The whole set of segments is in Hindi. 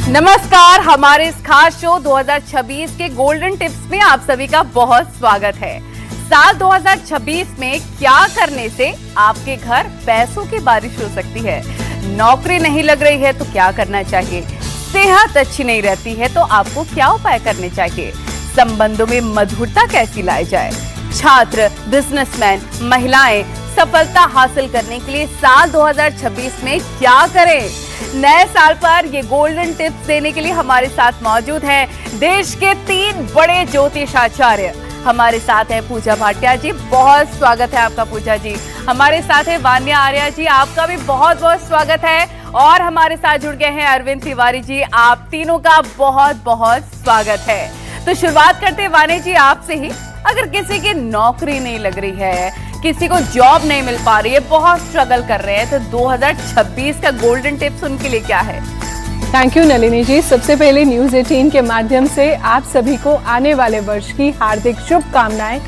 नमस्कार, हमारे इस खास शो 2026 के गोल्डन टिप्स में आप सभी का बहुत स्वागत है। साल 2026 में क्या करने से आपके घर पैसों की बारिश हो सकती है? नौकरी नहीं लग रही है तो क्या करना चाहिए? सेहत अच्छी नहीं रहती है तो आपको क्या उपाय करने चाहिए? संबंधों में मधुरता कैसी लाई जाए? छात्र, बिजनेसमैन, महिलाएं सफलता हासिल करने के लिए साल 2026 में क्या करें? नए साल पर ये गोल्डन टिप्स देने के लिए हमारे साथ मौजूद हैं देश के 3 बड़े ज्योतिषाचार्य। हमारे साथ है पूजा भाटिया जी, बहुत स्वागत है आपका पूजा जी। हमारे साथ है वान्या आर्या जी, आपका भी बहुत बहुत स्वागत है। और हमारे साथ जुड़ गए हैं अरविंद तिवारी जी, आप तीनों का बहुत बहुत स्वागत है। तो शुरुआत करते हैं वान्या जी आपसे ही। अगर किसी की नौकरी नहीं लग रही है, किसी को जॉब नहीं मिल पा रही है, बहुत स्ट्रगल कर रहे हैं, तो 2026 का गोल्डन टिप्स उनके लिए क्या है? थैंक यू नलिनी जी। सबसे पहले न्यूज़ 18 के माध्यम से आप सभी को आने वाले वर्ष की हार्दिक शुभकामनाएं।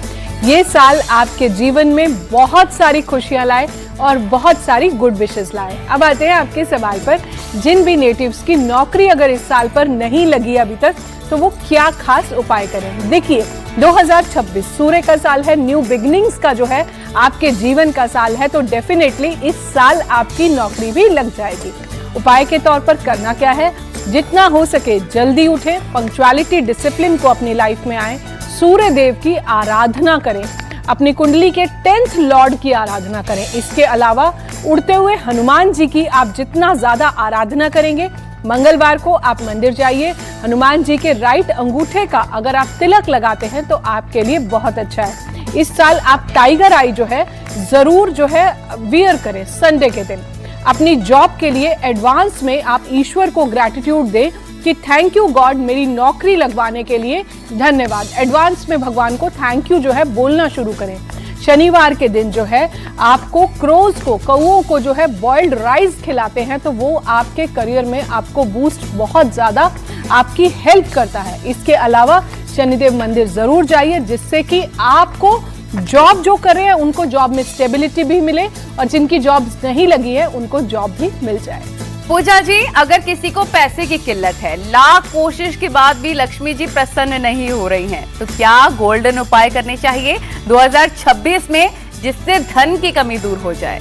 ये साल आपके जीवन में बहुत सारी खुशियां लाए और बहुत सारी गुड विशेस लाए। अब आते हैं आपके सवाल पर। जिन भी नेटिव्स की नौकरी अगर इस साल पर नहीं लगी अभी तक, तो वो क्या खास उपाय करें? देखिए, 2026 सूर्य का साल है, न्यू बिगिनिंग्स का जो है आपके जीवन का साल है, तो डेफिनेटली इस साल आपकी नौकरी भी लग जाएगी। उपाय के तौर पर करना क्या है? जितना हो सके जल्दी उठें, पंक्चुअलिटी, डिसिप्लिन को अपनी लाइफ में आए, सूर्य देव की आराधना करें, अपनी कुंडली के 10th लॉर्ड की आराधना करें। इसके अलावा उड़ते हुए हनुमान जी की आप जितना ज्यादा आराधना करेंगे, मंगलवार को आप मंदिर जाइए, हनुमान जी के राइट अंगूठे का अगर आप तिलक लगाते हैं तो आपके लिए बहुत अच्छा है। इस साल आप टाइगर आई जो है जरूर जो है वियर करें संडे के दिन। अपनी जॉब के लिए एडवांस में आप ईश्वर को ग्रैटिट्यूड दें कि थैंक यू गॉड, मेरी नौकरी लगवाने के लिए धन्यवाद। एडवांस में भगवान को थैंक यू जो है बोलना शुरू करें। शनिवार के दिन जो है आपको क्रोज को, कौओं को जो है बॉइल्ड राइस खिलाते हैं तो वो आपके करियर में आपको बूस्ट बहुत ज्यादा आपकी हेल्प करता है। इसके अलावा शनिदेव मंदिर जरूर जाइए, जिससे कि आपको जॉब जो कर रहे हैं उनको जॉब में स्टेबिलिटी भी मिले और जिनकी जॉब नहीं लगी है उनको जॉब भी मिल जाए। पूजा जी, अगर किसी को पैसे की किल्लत है, लाख कोशिश के बाद भी लक्ष्मी जी प्रसन्न नहीं हो रही हैं, तो क्या गोल्डन उपाय करने चाहिए 2026 में जिससे धन की कमी दूर हो जाए?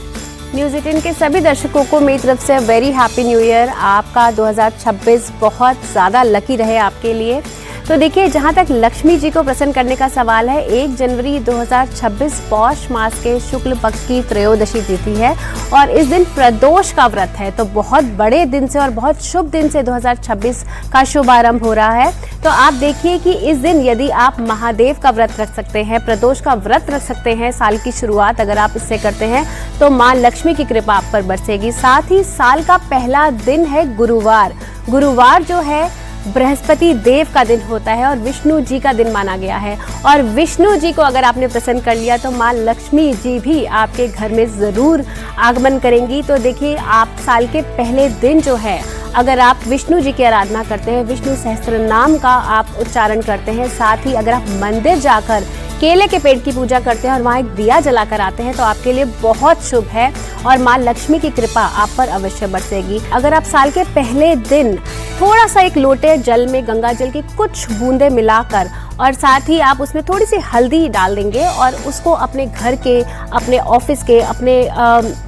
न्यूज़ 18 के सभी दर्शकों को मेरी तरफ से वेरी हैप्पी न्यू ईयर। आपका 2026 बहुत ज़्यादा लकी रहे आपके लिए। तो देखिए, जहाँ तक लक्ष्मी जी को प्रसन्न करने का सवाल है, 1 जनवरी 2026 पौष मास के शुक्ल पक्ष की त्रयोदशी तिथि है और इस दिन प्रदोष का व्रत है। तो बहुत बड़े दिन से और बहुत शुभ दिन से 2026 का शुभारंभ हो रहा है। तो आप देखिए कि इस दिन यदि आप महादेव का व्रत रख सकते हैं, प्रदोष का व्रत रख सकते हैं, साल की शुरुआत अगर आप इससे करते हैं तो माँ लक्ष्मी की कृपा आप पर बरसेगी। साथ ही साल का पहला दिन है गुरुवार। गुरुवार जो है बृहस्पति देव का दिन होता है और विष्णु जी का दिन माना गया है। और विष्णु जी को अगर आपने प्रसन्न कर लिया तो माँ लक्ष्मी जी भी आपके घर में ज़रूर आगमन करेंगी। तो देखिए, आप साल के पहले दिन जो है अगर आप विष्णु जी की आराधना करते हैं, विष्णु सहस्त्र नाम का आप उच्चारण करते हैं, साथ ही अगर आप मंदिर जाकर केले के पेड़ की पूजा करते हैं और वहाँ एक दिया जलाकर आते हैं तो आपके लिए बहुत शुभ है और माँ लक्ष्मी की कृपा आप पर अवश्य बरसेगी। अगर आप साल के पहले दिन थोड़ा सा एक लोटे जल में गंगा जल की कुछ बूंदें मिलाकर और साथ ही आप उसमें थोड़ी सी हल्दी डाल देंगे और उसको अपने घर के, अपने ऑफिस के, अपने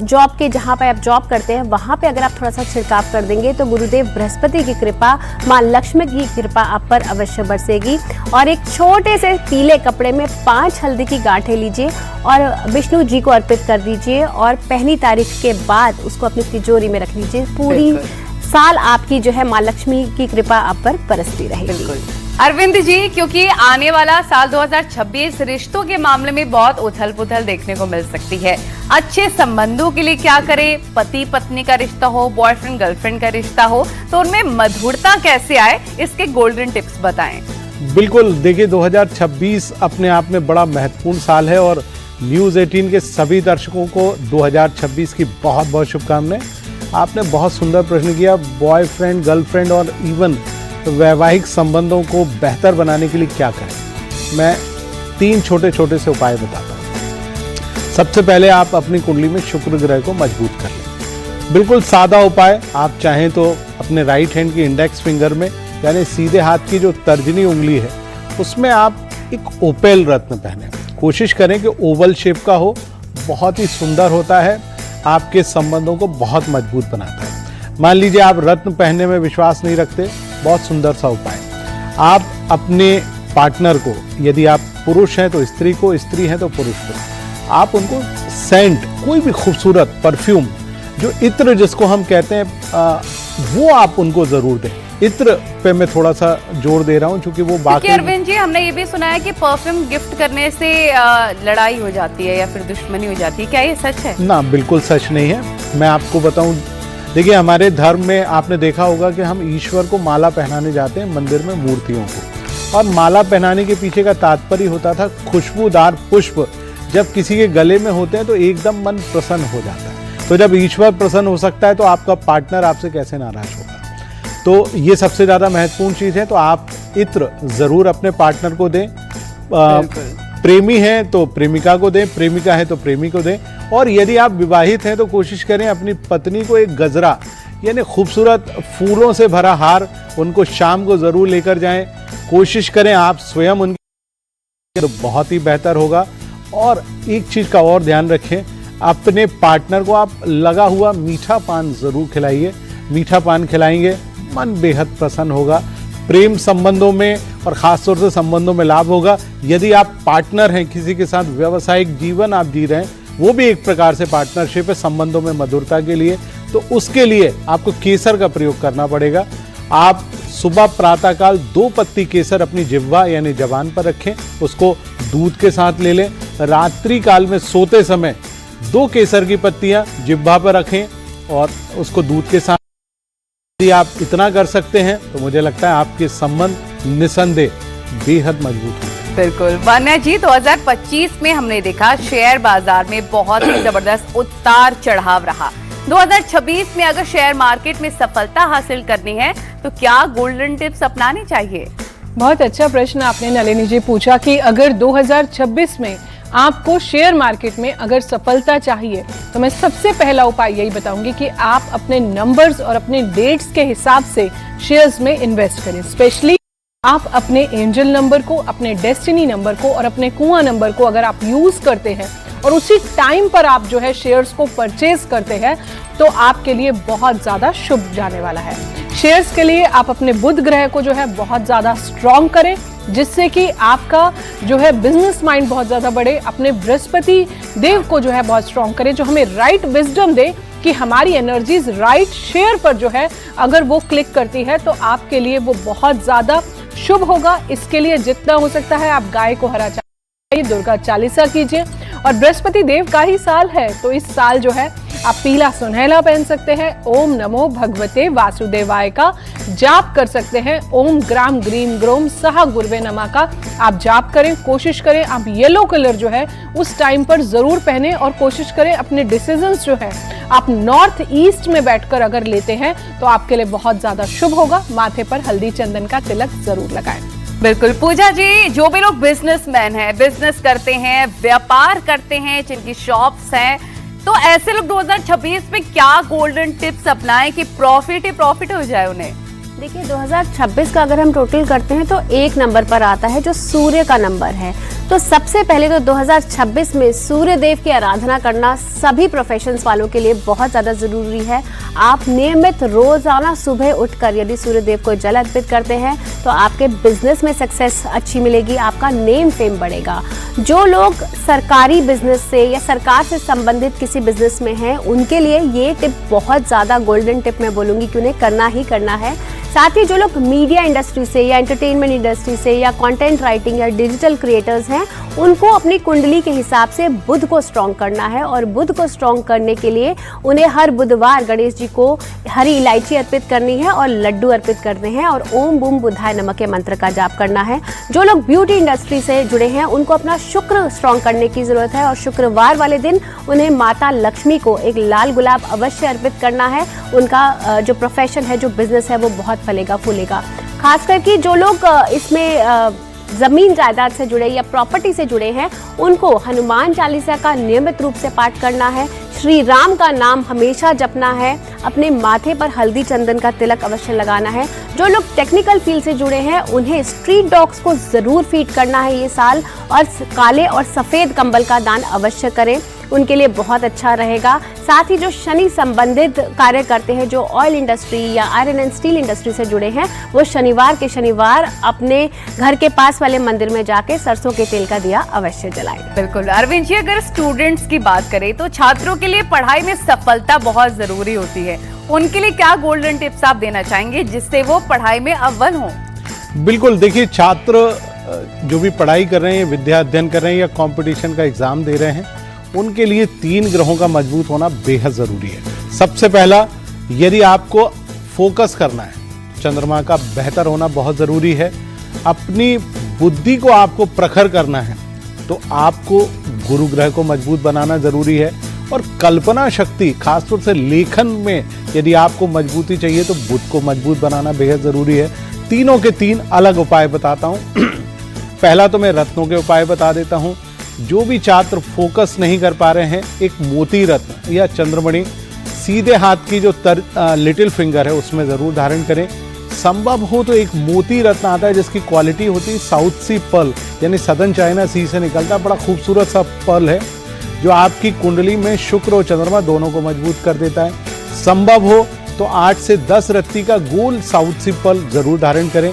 जॉब के, जहाँ पे आप जॉब करते हैं वहाँ पे अगर आप थोड़ा सा छिड़काव कर देंगे तो गुरुदेव बृहस्पति की कृपा, माँ लक्ष्मी की कृपा आप पर अवश्य बरसेगी। और एक छोटे से पीले कपड़े में 5 हल्दी की गांठें लीजिए और विष्णु जी को अर्पित कर दीजिए और पहली तारीख के बाद उसको अपनी तिजोरी में रख लीजिए। पूरी साल आपकी जो है माँ लक्ष्मी की कृपा आप पर बरसती रहेगी। अरविंद जी, क्योंकि आने वाला साल 2026 रिश्तों के मामले में बहुत उथल पुथल देखने को मिल सकती है। अच्छे संबंधों के लिए क्या करें? पति पत्नी का रिश्ता हो, बॉयफ्रेंड गर्लफ्रेंड का रिश्ता हो, तो उनमें मधुरता कैसे आए, इसके गोल्डन टिप्स बताएं। बिल्कुल, देखिए 2026 अपने आप में बड़ा महत्वपूर्ण साल है और न्यूज़ 18 के सभी दर्शकों को 2026 की बहुत बहुत शुभकामनाएं। आपने बहुत सुंदर प्रश्न किया। बॉयफ्रेंड, गर्लफ्रेंड और इवन वैवाहिक संबंधों को बेहतर बनाने के लिए क्या करें? मैं 3 छोटे छोटे से उपाय बताता हूँ। सबसे पहले आप अपनी कुंडली में शुक्र ग्रह को मजबूत कर लें। बिल्कुल सादा उपाय, आप चाहें तो अपने राइट हैंड की इंडेक्स फिंगर में, यानी सीधे हाथ की जो तर्जनी उंगली है, उसमें आप एक ओपेल रत्न पहने। कोशिश करें कि ओवल शेप का हो, बहुत ही सुंदर होता है, आपके संबंधों को बहुत मजबूत बनाता है। मान लीजिए आप रत्न पहनने में विश्वास नहीं रखते, बहुत सुंदर सा उपाय, आप अपने पार्टनर को, यदि आप पुरुष हैं तो स्त्री को, स्त्री हैं तो पुरुष को, आप उनको सेंट, कोई भी खूबसूरत परफ्यूम, जो इत्र जिसको हम कहते हैं, वो आप उनको जरूर दें। इत्र पे मैं थोड़ा सा जोर दे रहा हूँ क्योंकि वो बाकी। अरविंद जी, हमने ये भी सुना है कि परफ्यूम गिफ्ट करने से लड़ाई हो जाती है या फिर दुश्मनी हो जाती है, क्या ये सच है? ना, बिल्कुल सच नहीं है। मैं आपको बताऊं, देखिए हमारे धर्म में आपने देखा होगा कि हम ईश्वर को माला पहनाने जाते हैं मंदिर में मूर्तियों को, और माला पहनाने के पीछे का तात्पर्य होता था खुशबूदार पुष्प जब किसी के गले में होते हैं तो एकदम मन प्रसन्न हो जाता है। तो जब ईश्वर प्रसन्न हो सकता है तो आपका पार्टनर आपसे कैसे नाराज होगा। तो ये सबसे ज़्यादा महत्वपूर्ण चीज़ है। तो आप इत्र ज़रूर अपने पार्टनर को दें। प्रेमी हैं तो प्रेमिका को दें, प्रेमिका है तो प्रेमी को दें, और यदि आप विवाहित हैं तो कोशिश करें अपनी पत्नी को एक गजरा, यानी खूबसूरत फूलों से भरा हार, उनको शाम को ज़रूर लेकर जाएं। कोशिश करें आप स्वयं उनके, तो बहुत ही बेहतर होगा। और एक चीज़ का और ध्यान रखें, अपने पार्टनर को आप लगा हुआ मीठा पान ज़रूर खिलाइए। मीठा पान खिलाएंगे मन बेहद प्रसन्न होगा, प्रेम संबंधों में और खासतौर से संबंधों में लाभ होगा। यदि आप पार्टनर हैं, किसी के साथ व्यावसायिक जीवन आप जी रहे हैं, वो भी एक प्रकार से पार्टनरशिप है संबंधों में मधुरता के लिए, तो उसके लिए आपको केसर का प्रयोग करना पड़ेगा। आप सुबह प्रातःकाल 2 पत्ती केसर अपनी जिह्वा यानी जबान पर रखें, उसको दूध के साथ ले लें। रात्रि काल में सोते समय 2 केसर की पत्तियां जिह्वा पर रखें और उसको दूध के साथ, यदि आप इतना कर सकते हैं तो मुझे लगता है आपके संबंध निसंदेह बेहद मजबूत होंगे। बिल्कुल। वन्या जी, 2025 में हमने देखा शेयर बाजार में बहुत ही जबरदस्त उतार चढ़ाव रहा। 2026 में अगर शेयर मार्केट में सफलता हासिल करनी है तो क्या गोल्डन टिप्स अपनानी चाहिए? बहुत अच्छा प्रश्न आपने नलिनी जी पूछा कि अगर 2026 में आपको शेयर मार्केट में अगर सफलता चाहिए तो मैं सबसे पहला उपाय यही बताऊंगी कि आप अपने नंबर्स और अपने डेट्स के हिसाब से शेयर्स में इन्वेस्ट करें। स्पेशली आप अपने एंजल नंबर को, अपने डेस्टिनी नंबर को और अपने कुआं नंबर को अगर आप यूज करते हैं और उसी टाइम पर आप जो है शेयर्स को परचेज करते हैं तो आपके लिए बहुत ज्यादा शुभ जाने वाला है। शेयर्स के लिए आप अपने बुध ग्रह को जो है बहुत ज्यादा स्ट्रॉन्ग करें, जिससे कि आपका जो है बिजनेस माइंड बहुत ज्यादा बढ़े। अपने बृहस्पति देव को जो है बहुत स्ट्रॉन्ग करें, जो हमें राइट विजडम दे कि हमारी एनर्जीज राइट शेयर पर जो है अगर वो क्लिक करती है तो आपके लिए वो बहुत ज्यादा शुभ होगा। इसके लिए जितना हो सकता है आप गाय को हरा चाहिए, दुर्गा चालीसा कीजिए, और बृहस्पति देव का ही साल है तो इस साल जो है आप पीला सुनहला पहन सकते हैं। ओम नमो भगवते वासुदेवाय का जाप कर सकते हैं। ओम ग्राम ग्रीम ग्रोम सह गुरुवे नमः का आप जाप करें। कोशिश करें आप येलो कलर जो है उस टाइम पर जरूर पहने, और कोशिश करें अपने डिसीजंस जो है आप नॉर्थ ईस्ट में बैठकर अगर लेते हैं तो आपके लिए बहुत ज्यादा शुभ होगा। माथे पर हल्दी चंदन का तिलक जरूर लगाएं। बिल्कुल। पूजा जी, जो भी लोग बिजनेसमैन हैं, बिजनेस करते हैं, व्यापार करते हैं, जिनकी शॉप्स हैं, तो ऐसे लोग 2026 में क्या गोल्डन टिप्स अपनाएं कि प्रॉफिट ही प्रॉफिट हो जाए उन्हें? देखिए 2026 का अगर हम टोटल करते हैं तो 1 नंबर पर आता है जो सूर्य का नंबर है। तो सबसे पहले तो 2026 में सूर्य देव की आराधना करना सभी प्रोफेशंस वालों के लिए बहुत ज़्यादा ज़रूरी है। आप नियमित रोज़ाना सुबह उठकर यदि सूर्य देव को जल अर्पित करते हैं तो आपके बिजनेस में सक्सेस अच्छी मिलेगी, आपका नेम फेम बढ़ेगा। जो लोग सरकारी बिजनेस से या सरकार से संबंधित किसी बिजनेस में हैं उनके लिए ये टिप बहुत ज़्यादा गोल्डन टिप मैं बोलूँगी कि उन्हें करना ही करना है। साथ ही जो लोग मीडिया इंडस्ट्री से या एंटरटेनमेंट इंडस्ट्री से या कंटेंट राइटिंग या डिजिटल क्रिएटर्स हैं उनको अपनी कुंडली के हिसाब से बुध को स्ट्रॉन्ग करना है, और बुध को स्ट्रॉन्ग करने के लिए उन्हें हर बुधवार गणेश जी को हरी इलायची अर्पित करनी है और लड्डू अर्पित करने हैं, और ओम बूम बुधाय नमः के मंत्र का जाप करना है। जो लोग ब्यूटी इंडस्ट्री से जुड़े हैं उनको अपना शुक्र स्ट्रॉन्ग करने की जरूरत है, और शुक्रवार वाले दिन उन्हें माता लक्ष्मी को एक लाल गुलाब अवश्य अर्पित करना है। उनका जो प्रोफेशन है, जो बिजनेस है, वो बहुत फलेगा फूलेगा। खास करके जो लोग इसमें जमीन जायदाद से जुड़े या प्रॉपर्टी से जुड़े हैं, उनको हनुमान चालीसा का नियमित रूप से पाठ करना है, श्री राम का नाम हमेशा जपना है, अपने माथे पर हल्दी चंदन का तिलक अवश्य लगाना है। जो लोग टेक्निकल फील्ड से जुड़े हैं उन्हें स्ट्रीट डॉग्स को जरूर फीड करना है ये साल, और काले और सफेद कंबल का दान अवश्य करें, उनके लिए बहुत अच्छा रहेगा। साथ ही जो शनि संबंधित कार्य करते हैं, जो ऑयल इंडस्ट्री या आयरन एंड स्टील इंडस्ट्री से जुड़े हैं, वो शनिवार के शनिवार अपने घर के पास वाले मंदिर में जाके सरसों के तेल का दिया अवश्य जलाएं। बिल्कुल अरविंद जी, अगर स्टूडेंट्स की बात करें तो छात्रों के लिए पढ़ाई में सफलता बहुत जरूरी होती है, उनके लिए क्या गोल्डन टिप्स आप देना चाहेंगे जिससे वो पढ़ाई में अव्वल हों? बिल्कुल, देखिए छात्र जो भी पढ़ाई कर रहे हैं, विद्या अध्ययन कर रहे हैं या कंपटीशन का एग्जाम दे रहे हैं, उनके लिए 3 ग्रहों का मजबूत होना बेहद जरूरी है। सबसे पहला, यदि आपको फोकस करना है, चंद्रमा का बेहतर होना बहुत जरूरी है। अपनी बुद्धि को आपको प्रखर करना है तो आपको गुरु ग्रह को मजबूत बनाना जरूरी है। और कल्पना शक्ति, खासतौर से लेखन में यदि आपको मजबूती चाहिए तो बुद्ध को मजबूत बनाना बेहद जरूरी है। तीनों के 3 अलग उपाय बताता हूं। पहला तो मैं रत्नों के उपाय बता देता हूं। जो भी छात्र फोकस नहीं कर पा रहे हैं, एक मोती रत्न या चंद्रमणि सीधे हाथ की जो लिटिल फिंगर है उसमें जरूर धारण करें। संभव हो तो एक मोती रत्न आता है जिसकी क्वालिटी होती है साउथ सी पर्ल, यानी सदर्न चाइना सी से निकलता, बड़ा खूबसूरत सा पर्ल है जो आपकी कुंडली में शुक्र और चंद्रमा दोनों को मजबूत कर देता है। संभव हो तो 8 से 10 रत्ती का गोल साउथ सी पर्ल जरूर धारण करें।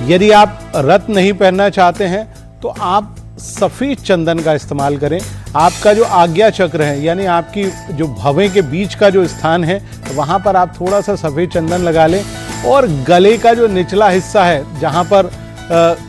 यदि आप रत्न नहीं पहनना चाहते हैं तो आप सफेद चंदन का इस्तेमाल करें। आपका जो आज्ञा चक्र है, यानी आपकी जो भवें के बीच का जो स्थान है, वहां पर आप थोड़ा सा सफेद चंदन लगा लें। और गले का जो निचला हिस्सा है, जहां पर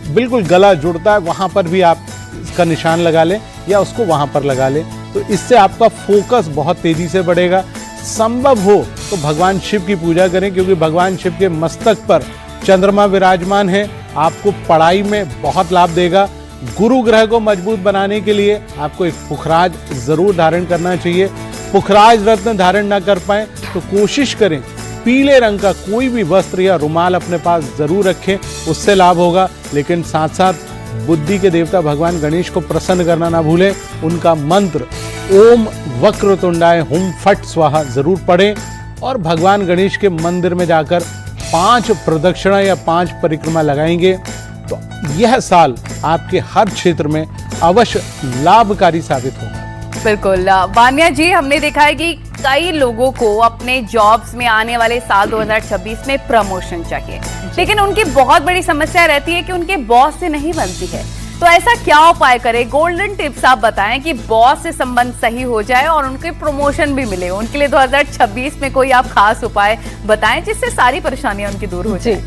बिल्कुल गला जुड़ता है, वहां पर भी आप इसका निशान लगा लें या उसको वहां पर लगा लें, तो इससे आपका फोकस बहुत तेजी से बढ़ेगा। संभव हो तो भगवान शिव की पूजा करें, क्योंकि भगवान शिव के मस्तक पर चंद्रमा विराजमान है, आपको पढ़ाई में बहुत लाभ देगा। गुरु ग्रह को मजबूत बनाने के लिए आपको एक पुखराज जरूर धारण करना चाहिए। पुखराज रत्न धारण न कर पाए तो कोशिश करें पीले रंग का कोई भी वस्त्र या रुमाल अपने पास जरूर रखें, उससे लाभ होगा। लेकिन साथ साथ बुद्धि के देवता भगवान गणेश को प्रसन्न करना ना भूलें। उनका मंत्र ओम वक्रतुंडाय हुम फट स्वाहा जरूर पढ़ें और भगवान गणेश के मंदिर में जाकर 5 प्रदक्षिणा या 5 परिक्रमा लगाएंगे तो यह साल आपके हर क्षेत्र में अवश्य लाभकारी साबित होगा। बिल्कुल वान्या जी, हमने देखा है कि कई लोगों को अपने जॉब्स में आने वाले साल 2026 में प्रमोशन चाहिए, लेकिन उनकी बहुत बड़ी समस्या रहती है कि उनके बॉस से नहीं बनती है। तो ऐसा क्या उपाय करें? गोल्डन टिप्स आप बताएं कि बॉस से संबंध सही हो जाए और उनके प्रमोशन भी मिले। उनके लिए 2026 में कोई आप खास उपाय बताएं जिससे सारी परेशानियां उनकी दूर हो जाए।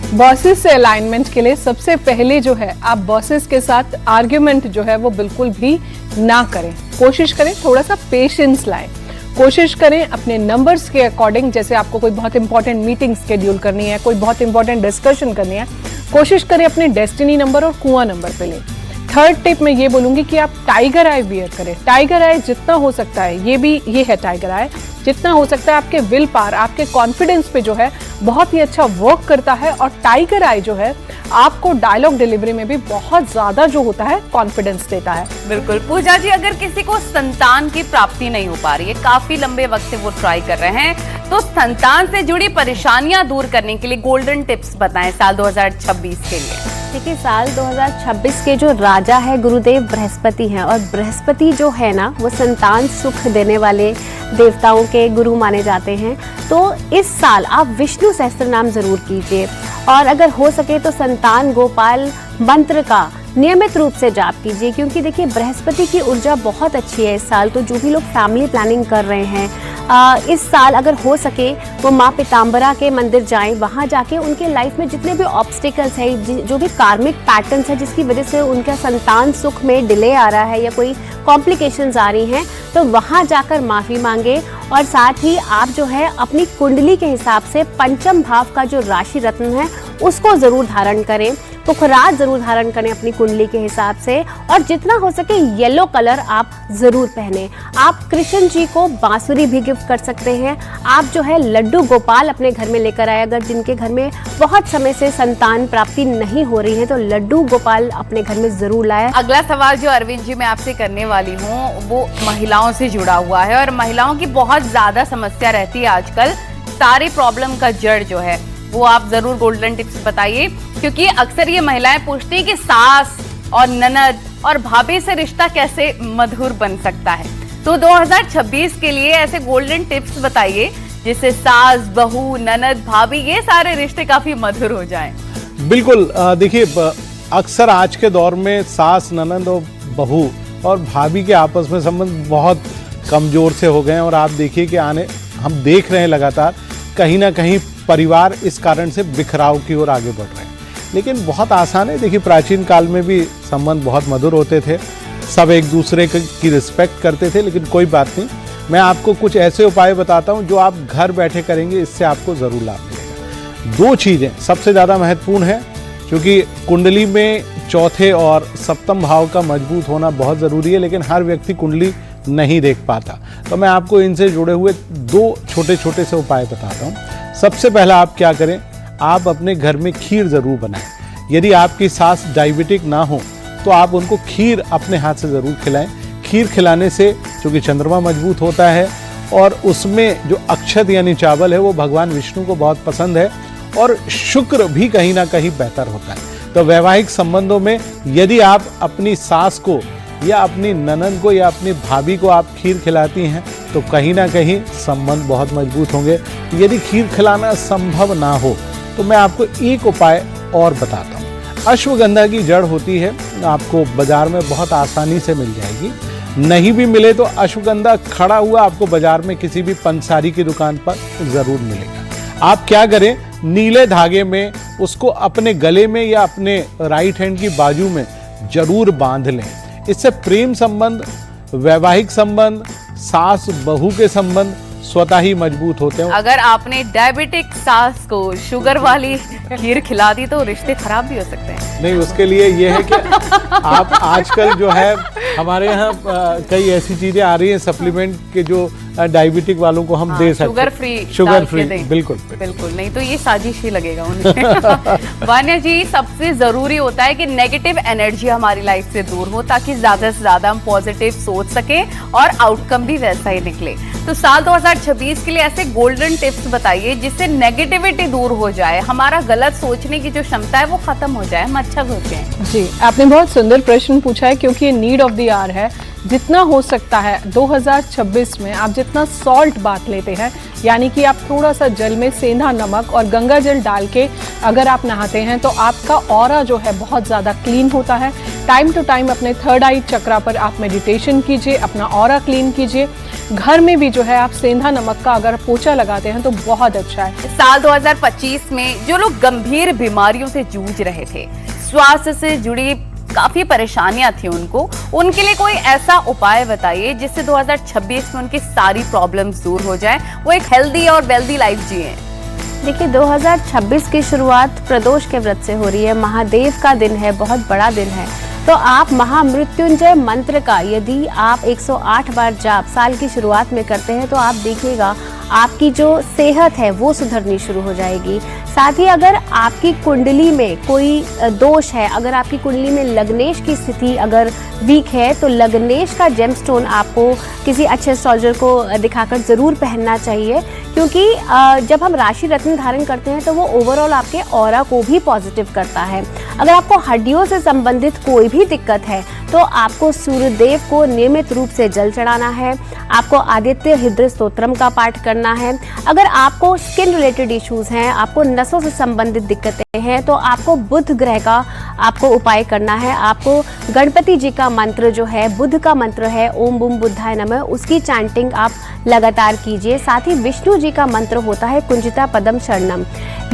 बॉसेस से अलाइनमेंट के लिए सबसे पहले जो है, आप बॉसेस के साथ आर्ग्यूमेंट जो है वो बिल्कुल भी ना करें। कोशिश करें थोड़ा सा पेशेंस लाएं। कोशिश करें अपने नंबर्स के अकॉर्डिंग, जैसे आपको कोई बहुत इंपॉर्टेंट मीटिंग शेड्यूल करनी है, कोई बहुत इंपॉर्टेंट डिस्कशन करनी है, कोशिश करें अपने डेस्टिनी नंबर और कुआं नंबर पे लें। थर्ड टिप मैं ये बोलूंगी कि आप टाइगर आई वियर करें। टाइगर आई जितना हो सकता है, ये है टाइगर आई, जितना हो सकता है आपके विल पावर, आपके कॉन्फिडेंस पे जो है बहुत ही अच्छा वर्क करता है। और टाइगर आई जो है आपको डायलॉग डिलीवरी में भी बहुत ज्यादा जो होता है कॉन्फिडेंस देता है। बिल्कुल पूजा जी, अगर किसी को संतान की प्राप्ति नहीं हो पा रही है, काफी लंबे वक्त से वो ट्राई कर रहे हैं, तो संतान से जुड़ी परेशानियां दूर करने के लिए गोल्डन टिप्स बताएं साल 2026 के लिए। देखिए, साल 2026 के जो राजा है गुरुदेव बृहस्पति हैं, और बृहस्पति जो है ना वो संतान सुख देने वाले देवताओं के गुरु माने जाते हैं। तो इस साल आप विष्णु सहस्त्र नाम जरूर कीजिए, और अगर हो सके तो संतान गोपाल मंत्र का नियमित रूप से जाप कीजिए, क्योंकि देखिए बृहस्पति की ऊर्जा बहुत अच्छी है इस साल। तो जो भी लोग फैमिली प्लानिंग कर रहे हैं इस साल, अगर हो सके वो माँ पीताम्बरा के मंदिर जाएं, वहाँ जाके उनके लाइफ में जितने भी ऑब्स्टिकल्स हैं, जो भी कार्मिक पैटर्न्स है जिसकी वजह से उनका संतान सुख में डिले आ रहा है या कोई कॉम्प्लिकेशंस आ रही हैं, तो वहाँ जाकर माफ़ी मांगे। और साथ ही आप जो है अपनी कुंडली के हिसाब से पंचम भाव का जो राशि रत्न है उसको ज़रूर धारण करें। पुखराज जरूर धारण करें अपनी कुंडली के हिसाब से, और जितना हो सके येलो कलर आप जरूर पहने। आप कृष्ण जी को बांसुरी भी गिफ्ट कर सकते हैं। आप जो है लड्डू गोपाल अपने घर में लेकर आए, अगर जिनके घर में बहुत समय से संतान प्राप्ति नहीं हो रही है तो लड्डू गोपाल अपने घर में जरूर लाए। अगला सवाल जो अरविंद जी मैं आपसे करने वाली हूँ वो महिलाओं से जुड़ा हुआ है, और महिलाओं की बहुत ज्यादा समस्या रहती है आजकल। सारी प्रॉब्लम का जड़ जो है वो आप जरूर गोल्डन टिप्स बताइए, क्योंकि अक्सर ये महिलाएं पूछती है कि सास और ननद और भाभी से रिश्ता कैसे मधुर बन सकता है। तो 2026 के लिए ऐसे गोल्डन टिप्स बताइए जिससे सास, बहू, ननद, भाभी ये सारे रिश्ते काफी मधुर हो जाएं। बिल्कुल, देखिए अक्सर आज के दौर में सास, ननद और बहू और भाभी के आपस में संबंध बहुत कमजोर से हो गए हैं, और आप देखिए कि हम देख रहे हैं लगातार कहीं ना कहीं परिवार इस कारण से बिखराव की ओर आगे बढ़ रहे हैं। लेकिन बहुत आसान है, देखिए प्राचीन काल में भी संबंध बहुत मधुर होते थे, सब एक दूसरे की रिस्पेक्ट करते थे। लेकिन कोई बात नहीं, मैं आपको कुछ ऐसे उपाय बताता हूं जो आप घर बैठे करेंगे, इससे आपको ज़रूर लाभ मिलेगा। 2 चीज़ें सबसे ज़्यादा महत्वपूर्ण है, क्योंकि कुंडली में चौथे और सप्तम भाव का मजबूत होना बहुत ज़रूरी है, लेकिन हर व्यक्ति कुंडली नहीं देख पाता। तो मैं आपको इनसे जुड़े हुए 2 छोटे छोटे से उपाय बताता हूँ। सबसे पहला आप क्या करें, आप अपने घर में खीर ज़रूर बनाएं। यदि आपकी सास डायबिटिक ना हो तो आप उनको खीर अपने हाथ से ज़रूर खिलाएं। खीर खिलाने से चूँकि चंद्रमा मजबूत होता है और उसमें जो अक्षत यानी चावल है वो भगवान विष्णु को बहुत पसंद है, और शुक्र भी कहीं ना कहीं बेहतर होता है। तो वैवाहिक संबंधों में यदि आप अपनी सास को या अपनी ननद को या अपनी भाभी को आप खीर खिलाती हैं तो कहीं ना कहीं संबंध बहुत मजबूत होंगे। यदि खीर खिलाना संभव ना हो तो मैं आपको एक उपाय और बताता हूँ। अश्वगंधा की जड़ होती है, आपको बाजार में बहुत आसानी से मिल जाएगी। नहीं भी मिले तो अश्वगंधा खड़ा हुआ आपको बाजार में किसी भी पंसारी की दुकान पर जरूर मिलेगा। आप क्या करें, नीले धागे में उसको अपने गले में या अपने राइट हैंड की बाजू में जरूर बांध लें। इससे प्रेम संबंध, वैवाहिक संबंध, सास बहू के संबंध स्वतः ही मजबूत होते हैं। अगर आपने डायबिटिक सास को शुगर वाली खीर खिला दी तो रिश्ते खराब भी हो सकते हैं। नहीं, उसके लिए ये है कि आप आजकल जो है हमारे यहाँ कई ऐसी चीजें आ रही हैं सप्लीमेंट के जो डायबिटिक वालों को हम दे सकते हैं। शुगर फ्री बिल्कुल बिल्कुल नहीं तो ये साजिश ही लगेगा उन्हें। वान्या जी, सबसे जरूरी होता है कि नेगेटिव एनर्जी हमारी लाइफ से दूर हो, ताकि ज्यादा से ज्यादा हम पॉजिटिव सोच सके और आउटकम भी वैसा ही निकले। तो साल 2026 के लिए ऐसे गोल्डन टिप्स बताइए जिससे नेगेटिविटी दूर हो जाए, हमारा गलत सोचने की जो क्षमता है वो खत्म हो जाए, हम अच्छा सोचें। जी, आपने बहुत सुंदर प्रश्न पूछा है, क्योंकि ये नीड ऑफ द आवर है। जितना हो सकता है 2026 में आप जितना सॉल्ट बात लेते हैं, यानी कि आप थोड़ा सा जल में सेंधा नमक और गंगा जल डाल के अगर आप नहाते हैं तो आपका ऑरा जो है बहुत ज़्यादा क्लीन होता है। टाइम टू टाइम अपने थर्ड आई चक्रा पर आप मेडिटेशन कीजिए, अपना ऑरा क्लीन कीजिए। घर में भी जो है आप सेंधा नमक का अगर पोछा लगाते हैं तो बहुत अच्छा है। साल 2025 में जो लोग गंभीर बीमारियों से जूझ रहे थे, स्वास्थ्य से जुड़ी काफी परेशानियां थी उनके लिए कोई ऐसा उपाय बताइए जिससे 2026 में उनकी सारी प्रॉब्लम्स दूर हो जाए, वो एक हेल्दी और वेल्दी लाइफ जिए। देखिए, 2026 की शुरुआत प्रदोष के व्रत से हो रही है। महादेव का दिन है, बहुत बड़ा दिन है। तो आप महामृत्युंजय मंत्र का यदि आप 108 बार जाप साल की शुरुआत में करते हैं तो आप देखिएगा आपकी जो सेहत है वो सुधरनी शुरू हो जाएगी। साथ ही अगर आपकी कुंडली में कोई दोष है, अगर आपकी कुंडली में लग्नेश की स्थिति अगर वीक है तो लग्नेश का जेमस्टोन आपको किसी अच्छे एस्ट्रोलॉजर को दिखाकर जरूर पहनना चाहिए, क्योंकि जब हम राशि रत्न धारण करते हैं तो वो ओवरऑल आपके ऑरा को भी पॉजिटिव करता है। अगर आपको हड्डियों से संबंधित कोई भी दिक्कत है तो आपको सूर्यदेव को नियमित रूप से जल चढ़ाना है, आपको आदित्य हृदय स्तोत्रम का पाठ करना है। अगर आपको स्किन रिलेटेड इश्यूज हैं, आपको नसों से संबंधित दिक्कतें हैं तो आपको बुध ग्रह का आपको उपाय करना है। आपको गणपति जी का मंत्र जो है, बुध का मंत्र है ओम बुम बुद्धाय नमः, उसकी चैंटिंग आप लगातार कीजिए। साथ ही विष्णु जी का मंत्र होता है कुंजिता पदम शरणम।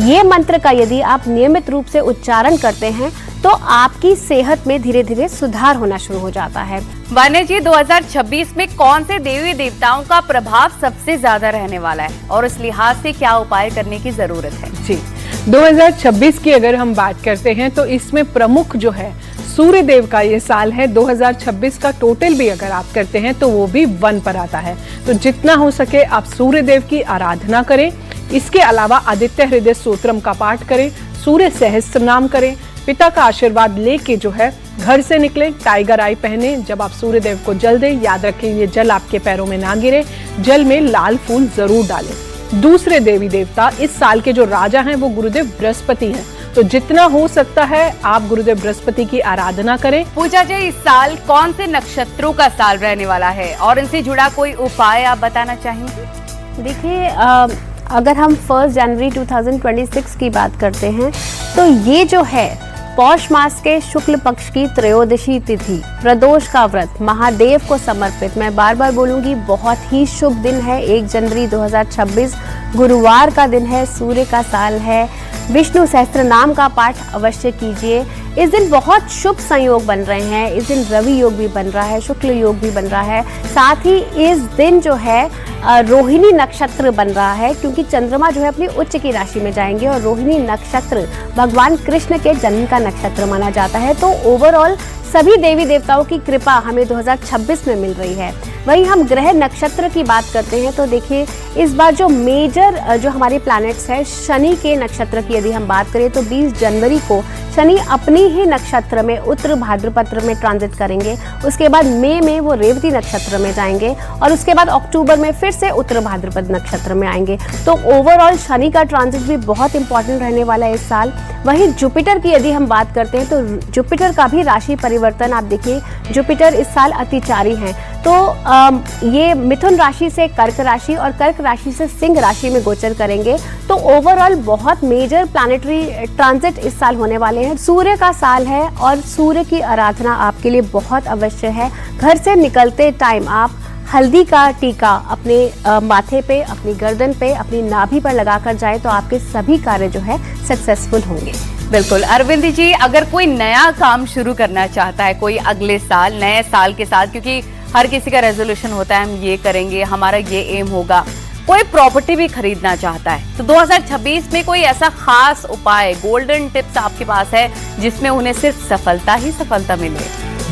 ये मंत्र का यदि आप नियमित रूप से उच्चारण करते हैं तो आपकी सेहत में धीरे धीरे सुधार होना शुरू हो जाता है। वान्या जी, 2026 में कौन से देवी देवताओं का प्रभाव सबसे ज्यादा रहने वाला है और इस लिहाज से क्या उपाय करने की जरूरत है? जी, 2026 की अगर हम बात करते हैं तो इसमें प्रमुख जो है सूर्य देव का ये साल है। 2026 का टोटल भी अगर आप करते हैं तो वो भी 1 पर आता है। तो जितना हो सके आप सूर्य देव की आराधना करें। इसके अलावा आदित्य हृदय स्तोत्रम का पाठ करें, सूर्य सहस्त्र नाम करें, पिता का आशीर्वाद लेके जो है घर से निकले, टाइगर आई पहने। जब आप सूर्य देव को जल दें, याद रखें ये जल आपके पैरों में ना गिरे, जल में लाल फूल जरूर डालें। दूसरे देवी देवता इस साल के जो राजा हैं वो गुरुदेव बृहस्पति हैं। तो जितना हो सकता है आप गुरुदेव बृहस्पति की आराधना करें। पूजा जी, इस साल कौन से नक्षत्रों का साल रहने वाला है और इनसे जुड़ा कोई उपाय आप बताना चाहेंगे? देखिए, अगर हम 1 जनवरी 2026 की बात करते हैं तो ये जो है पौष मास के शुक्ल पक्ष की त्रयोदशी तिथि, प्रदोष का व्रत, महादेव को समर्पित, मैं बार बार बोलूंगी, बहुत ही शुभ दिन है। 1 जनवरी 2026 गुरुवार का दिन है, सूर्य का साल है। विष्णु सहस्त्र नाम का पाठ अवश्य कीजिए। इस दिन बहुत शुभ संयोग बन रहे हैं। इस दिन रवि योग भी बन रहा है, शुक्ल योग भी बन रहा है। साथ ही इस दिन जो है रोहिणी नक्षत्र बन रहा है, क्योंकि चंद्रमा जो है अपनी उच्च की राशि में जाएंगे और रोहिणी नक्षत्र भगवान कृष्ण के जन्म का नक्षत्र माना जाता है। तो ओवरऑल सभी देवी देवताओं की कृपा हमें 2026 में मिल रही है। वहीं हम ग्रह नक्षत्र की बात करते हैं तो देखिए, इस बार जो मेजर जो हमारे प्लैनेट्स हैं, शनि के नक्षत्र की यदि हम बात करें तो 20 जनवरी को शनि अपनी ही नक्षत्र में उत्तर भाद्रपद में ट्रांजिट करेंगे। उसके बाद मई में वो रेवती नक्षत्र में जाएंगे और उसके बाद अक्टूबर में फिर से उत्तर भाद्रपद नक्षत्र में आएंगे। तो ओवरऑल शनि का ट्रांजिट भी बहुत इंपॉर्टेंट रहने वाला है इस साल। वहीं जुपिटर की यदि हम बात करते हैं तो जुपिटर का भी राशि परिवर्तन आप देखिए, जुपिटर इस साल अतिचारी हैं। तो ये मिथुन राशि से कर्क राशि और कर्क राशि से सिंह राशि में गोचर करेंगे। तो ओवरऑल बहुत मेजर प्लैनेटरी ट्रांजिट इस साल होने वाले हैं। सूर्य का साल है और सूर्य की आराधना आपके लिए बहुत अवश्य है। घर से निकलते टाइम आप हल्दी का टीका अपने माथे पे, अपनी गर्दन पे, अपनी नाभि पर लगाकर जाए तो आपके सभी कार्य जो है सक्सेसफुल होंगे। बिल्कुल। अरविंद जी, अगर कोई नया काम शुरू करना चाहता है, कोई अगले साल नए साल के साथ, क्योंकि हर किसी का रेजोल्यूशन होता है हम ये करेंगे, हमारा ये एम होगा, कोई प्रॉपर्टी भी खरीदना चाहता है, तो 2026 में कोई ऐसा खास उपाय, गोल्डन टिप्स आपके पास है जिसमें उन्हें सिर्फ सफलता ही सफलता मिले?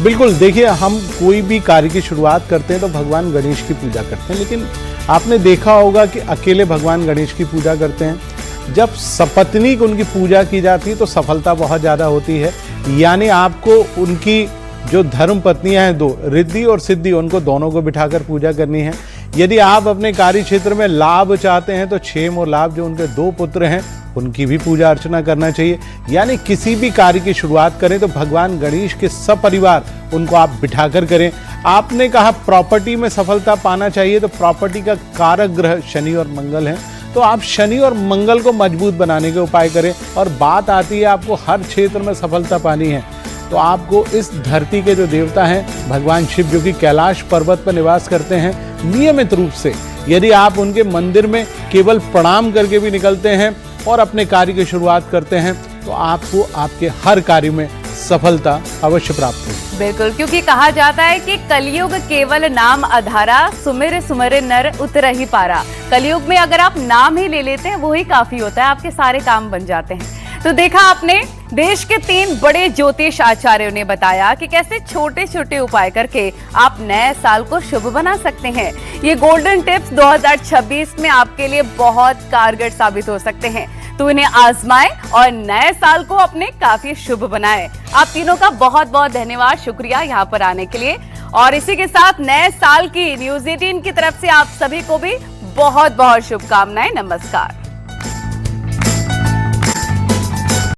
बिल्कुल, देखिए, हम कोई भी कार्य की शुरुआत करते हैं तो भगवान गणेश की पूजा करते हैं, लेकिन आपने देखा होगा कि अकेले भगवान गणेष की पूजा करते हैं। जब सपत्नी की उनकी पूजा की जाती है तो सफलता बहुत ज़्यादा होती है। यानी आपको उनकी जो धर्म पत्नियां हैं, 2 रिद्धि और सिद्धि, उनको दोनों को बिठाकर पूजा करनी है। यदि आप अपने कार्य क्षेत्र में लाभ चाहते हैं तो क्षेम और लाभ, जो उनके 2 पुत्र हैं, उनकी भी पूजा अर्चना करना चाहिए। यानी किसी भी कार्य की शुरुआत करें तो भगवान गणेश के सपरिवार उनको आप बिठाकर करें। आपने कहा प्रॉपर्टी में सफलता पाना चाहिए, तो प्रॉपर्टी का कारक ग्रह शनि और मंगल हैं, तो आप शनि और मंगल को मजबूत बनाने के उपाय करें। और बात आती है आपको हर क्षेत्र में सफलता पानी है, तो आपको इस धरती के जो देवता हैं भगवान शिव, जो कि कैलाश पर्वत पर निवास करते हैं, नियमित रूप से यदि आप उनके मंदिर में केवल प्रणाम करके भी निकलते हैं और अपने कार्य की शुरुआत करते हैं तो आपको आपके हर कार्य में सफलता अवश्य प्राप्त होगी। बिल्कुल, क्योंकि कहा जाता है कि कलयुग केवल नाम आधारा, सुमिर सुमिर नर उतरहि पारा। कलयुग में अगर आप नाम ही ले लेते हैं वही काफी होता है, आपके सारे काम बन जाते हैं। तो देखा आपने, देश के 3 बड़े ज्योतिष आचार्यों ने बताया कि कैसे छोटे छोटे उपाय करके आप नए साल को शुभ बना सकते हैं। ये गोल्डन टिप्स 2026 में आपके लिए बहुत कारगर साबित हो सकते हैं, तो इन्हें आजमाएं और नए साल को अपने काफी शुभ बनाएं। आप तीनों का बहुत बहुत धन्यवाद, शुक्रिया यहाँ पर आने के लिए। और इसी के साथ नए साल की न्यूज़ 18 की तरफ से आप सभी को भी बहुत बहुत शुभकामनाएं। नमस्कार।